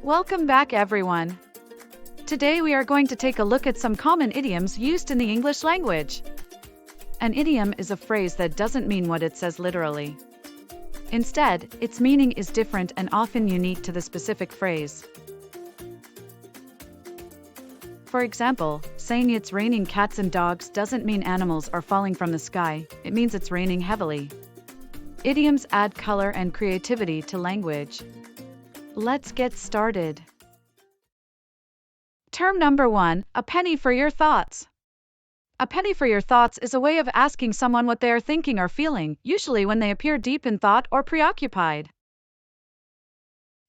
Welcome back, everyone. Today we are going to take a look at some common idioms used in the English language. An idiom is a phrase that doesn't mean what it says literally. Instead, its meaning is different and often unique to the specific phrase. For example, saying it's raining cats and dogs doesn't mean animals are falling from the sky, it means it's raining heavily. Idioms add color and creativity to language. Let's get started. Term number 1, a penny for your thoughts. A penny for your thoughts is a way of asking someone what they are thinking or feeling, usually when they appear deep in thought or preoccupied.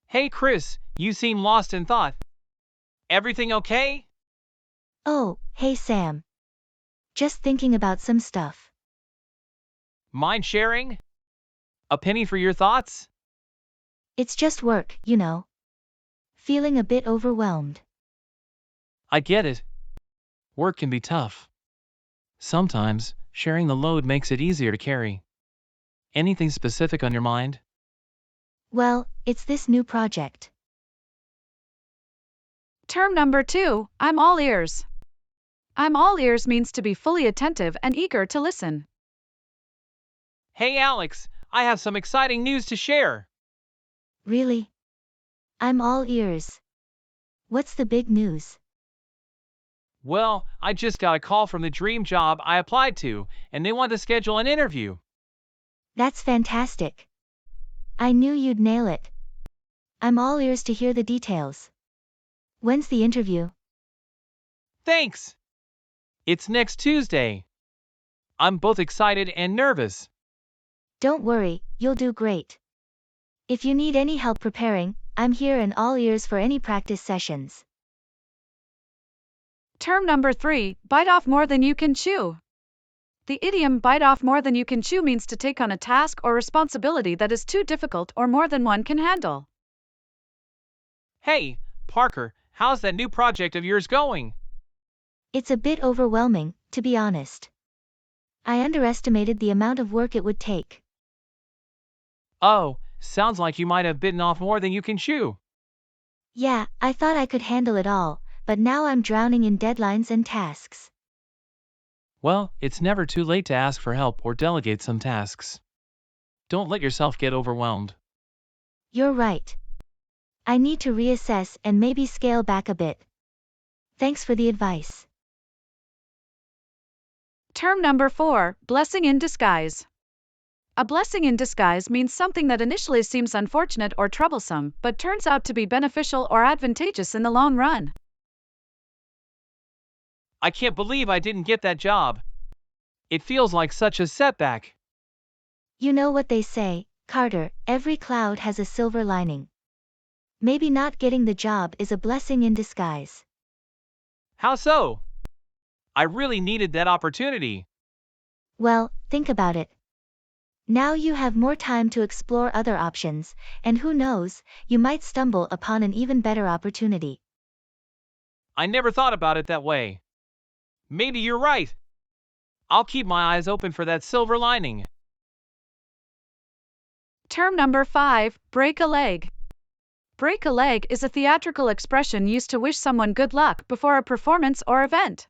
Hey Chris, you seem lost in thought. Everything okay? Oh, hey Sam. Just thinking about some stuff. Mind sharing? A penny for your thoughts? It's just work, you know. Feeling a bit overwhelmed. I get it. Work can be tough. Sometimes, sharing the load makes it easier to carry. Anything specific on your mind? Well, it's this new project. Term number 2, I'm all ears. I'm all ears means to be fully attentive and eager to listen. Hey Alex, I have some exciting news to share. Really? I'm all ears. What's the big news? Well, I just got a call from the dream job I applied to, and they want to schedule an interview. That's fantastic. I knew you'd nail it. I'm all ears to hear the details. When's the interview? Thanks! It's next Tuesday. I'm both excited and nervous. Don't worry, you'll do great. If you need any help preparing, I'm here and all ears for any practice sessions. Term number 3, bite off more than you can chew. The idiom bite off more than you can chew means to take on a task or responsibility that is too difficult or more than one can handle. Hey, Parker, how's that new project of yours going? It's a bit overwhelming, to be honest. I underestimated the amount of work it would take. Oh, sounds like you might have bitten off more than you can chew. Yeah, I thought I could handle it all, but now I'm drowning in deadlines and tasks. Well, it's never too late to ask for help or delegate some tasks. Don't let yourself get overwhelmed. You're right. I need to reassess and maybe scale back a bit. Thanks for the advice. Term number 4, blessing in disguise. A blessing in disguise means something that initially seems unfortunate or troublesome, but turns out to be beneficial or advantageous in the long run. I can't believe I didn't get that job. It feels like such a setback. You know what they say, Carter, every cloud has a silver lining. Maybe not getting the job is a blessing in disguise. How so? I really needed that opportunity. Well, think about it. Now you have more time to explore other options, and who knows, you might stumble upon an even better opportunity. I never thought about it that way. Maybe you're right. I'll keep my eyes open for that silver lining. Term number 5, break a leg. Break a leg is a theatrical expression used to wish someone good luck before a performance or event.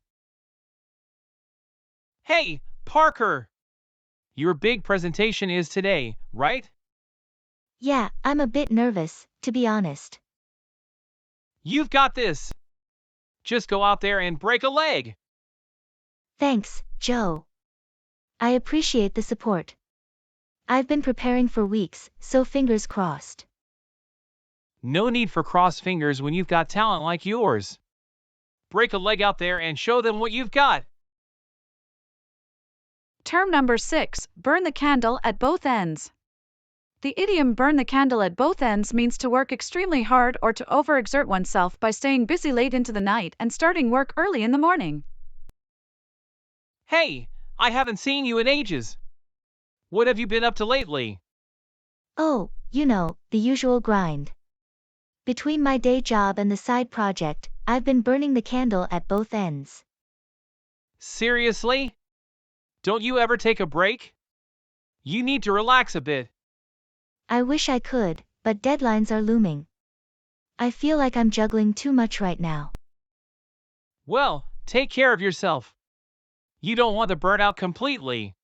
Hey, Parker! Your big presentation is today, right? Yeah, I'm a bit nervous, to be honest. You've got this. Just go out there and break a leg. Thanks, Joe. I appreciate the support. I've been preparing for weeks, so fingers crossed. No need for crossed fingers when you've got talent like yours. Break a leg out there and show them what you've got. Term number 6, burn the candle at both ends. The idiom burn the candle at both ends means to work extremely hard or to overexert oneself by staying busy late into the night and starting work early in the morning. Hey, I haven't seen you in ages. What have you been up to lately? Oh, you know, the usual grind. Between my day job and the side project, I've been burning the candle at both ends. Seriously? Don't you ever take a break? You need to relax a bit. I wish I could, but deadlines are looming. I feel like I'm juggling too much right now. Well, take care of yourself. You don't want to burn out completely.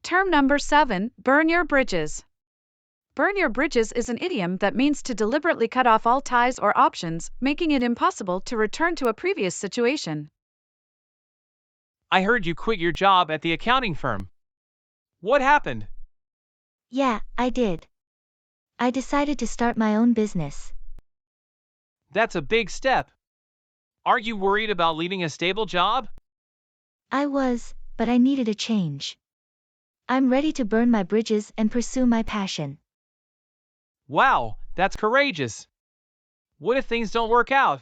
Term number 7, burn your bridges. Burn your bridges is an idiom that means to deliberately cut off all ties or options, making it impossible to return to a previous situation. I heard you quit your job at the accounting firm. What happened? Yeah, I did. I decided to start my own business. That's a big step. Are you worried about leaving a stable job? I was, but I needed a change. I'm ready to burn my bridges and pursue my passion. Wow, that's courageous. What if things don't work out?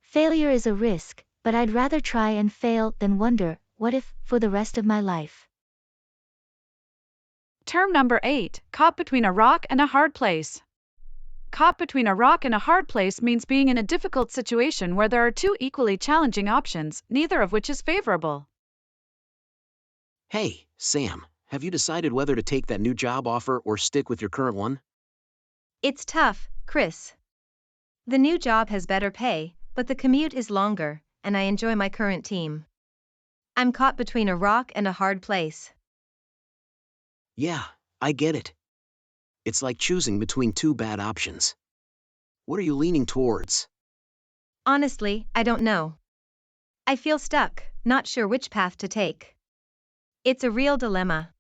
Failure is a risk, but I'd rather try and fail than wonder, what if, for the rest of my life. Term number 8, caught between a rock and a hard place. Caught between a rock and a hard place means being in a difficult situation where there are two equally challenging options, neither of which is favorable. Hey, Sam, have you decided whether to take that new job offer or stick with your current one? It's tough, Chris. The new job has better pay, but the commute is longer, and I enjoy my current team. I'm caught between a rock and a hard place. Yeah, I get it. It's like choosing between two bad options. What are you leaning towards? Honestly, I don't know. I feel stuck, not sure which path to take. It's a real dilemma.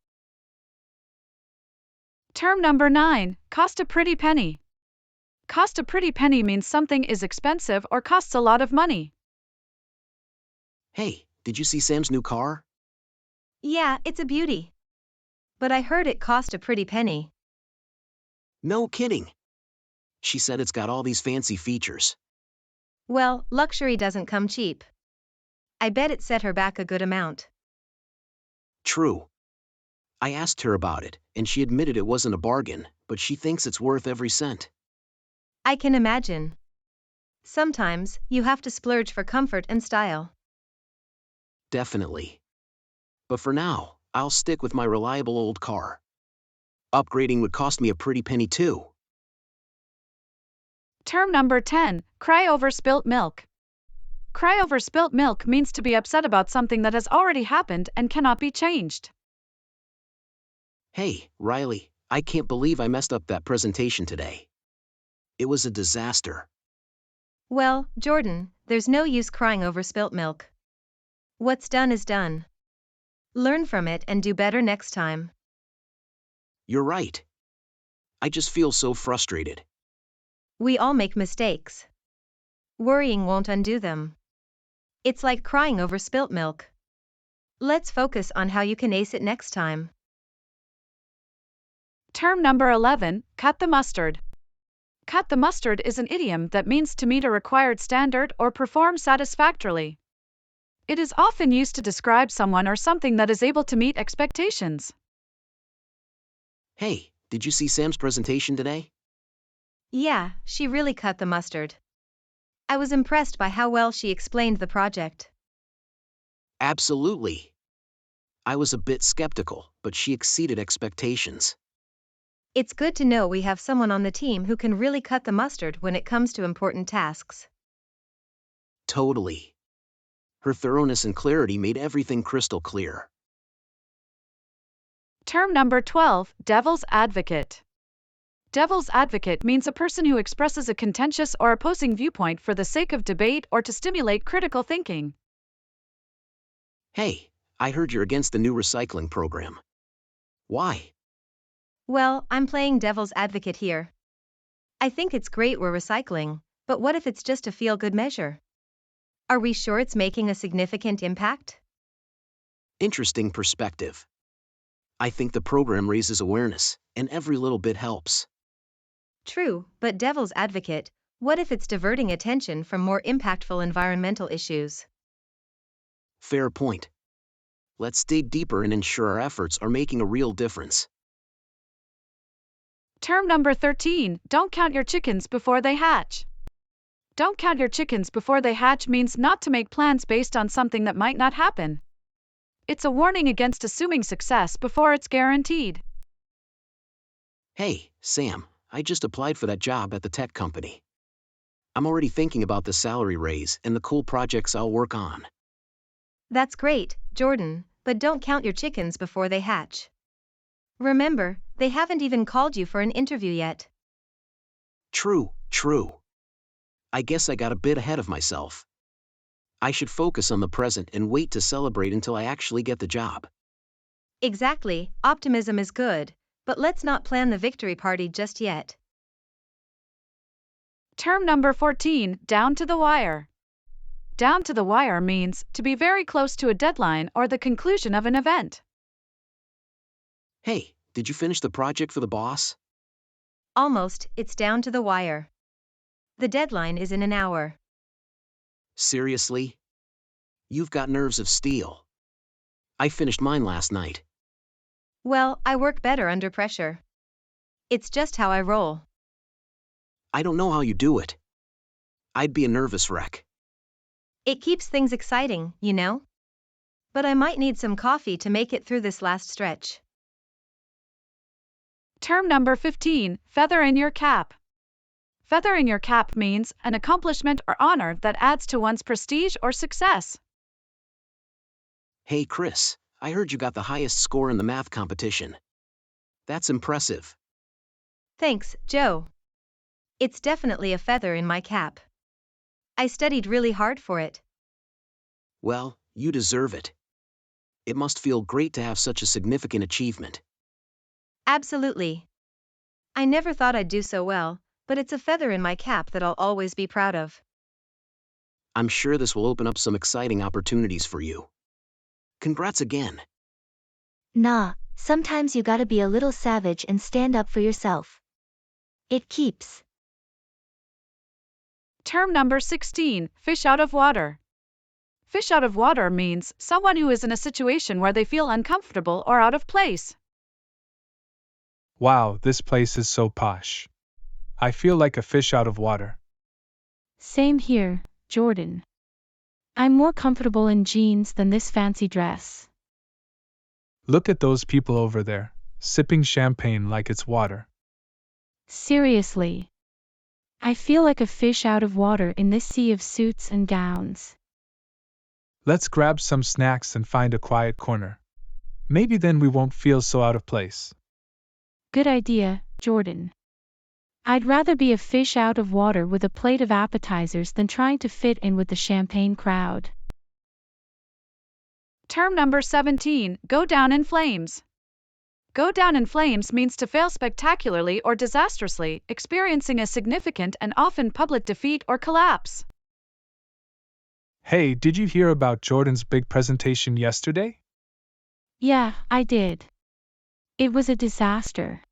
Term number 9, cost a pretty penny. Cost a pretty penny means something is expensive or costs a lot of money. Hey, did you see Sam's new car? Yeah, it's a beauty. But I heard it cost a pretty penny. No kidding. She said it's got all these fancy features. Well, luxury doesn't come cheap. I bet it set her back a good amount. True. I asked her about it, and she admitted it wasn't a bargain, but she thinks it's worth every cent. I can imagine. Sometimes, you have to splurge for comfort and style. Definitely. But for now, I'll stick with my reliable old car. Upgrading would cost me a pretty penny too. Term number 10, cry over spilt milk. Cry over spilt milk means to be upset about something that has already happened and cannot be changed. Hey, Riley, I can't believe I messed up that presentation today. It was a disaster. Well, Jordan, there's no use crying over spilt milk. What's done is done. Learn from it and do better next time. You're right. I just feel so frustrated. We all make mistakes. Worrying won't undo them. It's like crying over spilt milk. Let's focus on how you can ace it next time. Term number 11, cut the mustard. Cut the mustard is an idiom that means to meet a required standard or perform satisfactorily. It is often used to describe someone or something that is able to meet expectations. Hey, did you see Sam's presentation today? Yeah, she really cut the mustard. I was impressed by how well she explained the project. Absolutely. I was a bit skeptical, but she exceeded expectations. It's good to know we have someone on the team who can really cut the mustard when it comes to important tasks. Totally. Her thoroughness and clarity made everything crystal clear. Term number 12, devil's advocate. Devil's advocate means a person who expresses a contentious or opposing viewpoint for the sake of debate or to stimulate critical thinking. Hey, I heard you're against the new recycling program. Why? Well, I'm playing devil's advocate here. I think it's great we're recycling, but what if it's just a feel-good measure? Are we sure it's making a significant impact? Interesting perspective. I think the program raises awareness, and every little bit helps. True, but devil's advocate, what if it's diverting attention from more impactful environmental issues? Fair point. Let's dig deeper and ensure our efforts are making a real difference. Term number 13, don't count your chickens before they hatch. Don't count your chickens before they hatch means not to make plans based on something that might not happen. It's a warning against assuming success before it's guaranteed. Hey, Sam, I just applied for that job at the tech company. I'm already thinking about the salary raise and the cool projects I'll work on. That's great, Jordan, but don't count your chickens before they hatch. Remember, they haven't even called you for an interview yet. True. I guess I got a bit ahead of myself. I should focus on the present and wait to celebrate until I actually get the job. Exactly, optimism is good, but let's not plan the victory party just yet. Term number 14, down to the wire. Down to the wire means to be very close to a deadline or the conclusion of an event. Hey, did you finish the project for the boss? Almost, it's down to the wire. The deadline is in an hour. Seriously? You've got nerves of steel. I finished mine last night. Well, I work better under pressure. It's just how I roll. I don't know how you do it. I'd be a nervous wreck. It keeps things exciting, you know? But I might need some coffee to make it through this last stretch. Term number 15, feather in your cap. Feather in your cap means an accomplishment or honor that adds to one's prestige or success. Hey Chris, I heard you got the highest score in the math competition. That's impressive. Thanks, Joe. It's definitely a feather in my cap. I studied really hard for it. Well, you deserve it. It must feel great to have such a significant achievement. Absolutely. I never thought I'd do so well, but it's a feather in my cap that I'll always be proud of. I'm sure this will open up some exciting opportunities for you. Congrats again. Nah, sometimes you gotta be a little savage and stand up for yourself. It keeps. Term number 16, fish out of water. Fish out of water means someone who is in a situation where they feel uncomfortable or out of place. Wow, this place is so posh. I feel like a fish out of water. Same here, Jordan. I'm more comfortable in jeans than this fancy dress. Look at those people over there, sipping champagne like it's water. Seriously. I feel like a fish out of water in this sea of suits and gowns. Let's grab some snacks and find a quiet corner. Maybe then we won't feel so out of place. Good idea, Jordan. I'd rather be a fish out of water with a plate of appetizers than trying to fit in with the champagne crowd. Term number 17, go down in flames. Go down in flames means to fail spectacularly or disastrously, experiencing a significant and often public defeat or collapse. Hey, did you hear about Jordan's big presentation yesterday? Yeah, I did. It was a disaster.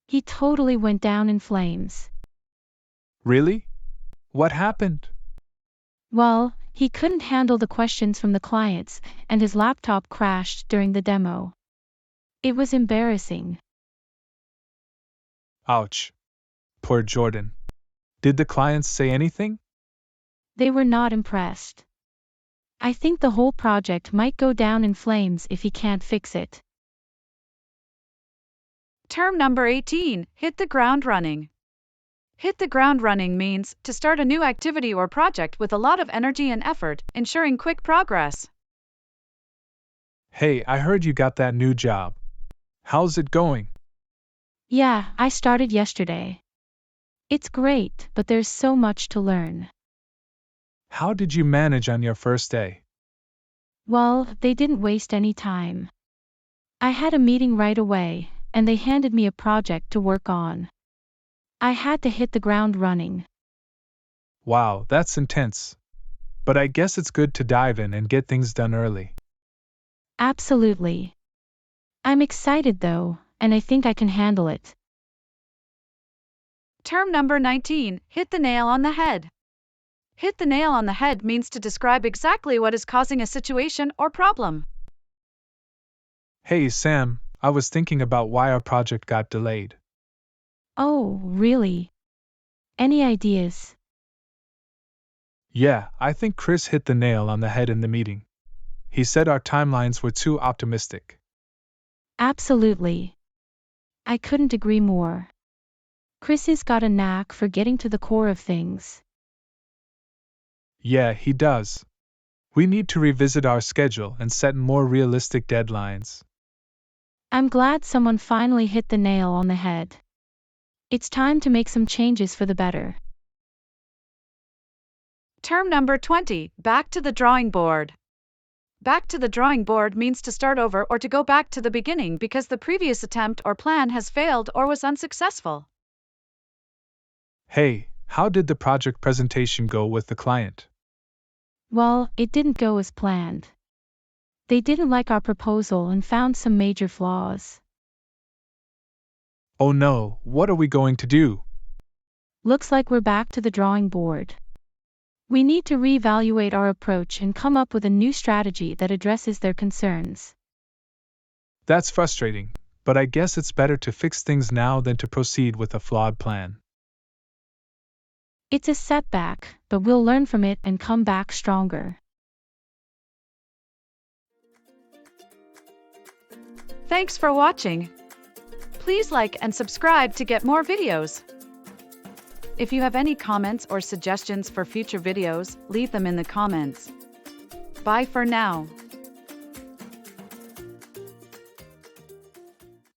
He totally went down in flames. Really? What happened? Well, he couldn't handle the questions from the clients, and his laptop crashed during the demo. It was embarrassing. Ouch. Poor Jordan. Did the clients say anything? They were not impressed. I think the whole project might go down in flames if he can't fix it. Term number 18, hit the ground running. Hit the ground running means to start a new activity or project with a lot of energy and effort, ensuring quick progress. Hey, I heard you got that new job. How's it going? Yeah, I started yesterday. It's great, but there's so much to learn. How did you manage on your first day? Well, they didn't waste any time. I had a meeting right away, and they handed me a project to work on. I had to hit the ground running. Wow, that's intense. But I guess it's good to dive in and get things done early. Absolutely. I'm excited though, and I think I can handle it. Term number 19, hit the nail on the head. Hit the nail on the head means to describe exactly what is causing a situation or problem. Hey, Sam, I was thinking about why our project got delayed. Oh, really? Any ideas? Yeah, I think Chris hit the nail on the head in the meeting. He said our timelines were too optimistic. Absolutely. I couldn't agree more. Chris's got a knack for getting to the core of things. Yeah, he does. We need to revisit our schedule and set more realistic deadlines. I'm glad someone finally hit the nail on the head. It's time to make some changes for the better. Term number 20, back to the drawing board. Back to the drawing board means to start over or to go back to the beginning because the previous attempt or plan has failed or was unsuccessful. Hey, how did the project presentation go with the client? Well, it didn't go as planned. They didn't like our proposal and found some major flaws. Oh no, what are we going to do? Looks like we're back to the drawing board. We need to reevaluate our approach and come up with a new strategy that addresses their concerns. That's frustrating, but I guess it's better to fix things now than to proceed with a flawed plan. It's a setback, but we'll learn from it and come back stronger. Thanks for watching. Please like and subscribe to get more videos. If you have any comments or suggestions for future videos, leave them in the comments. Bye for now.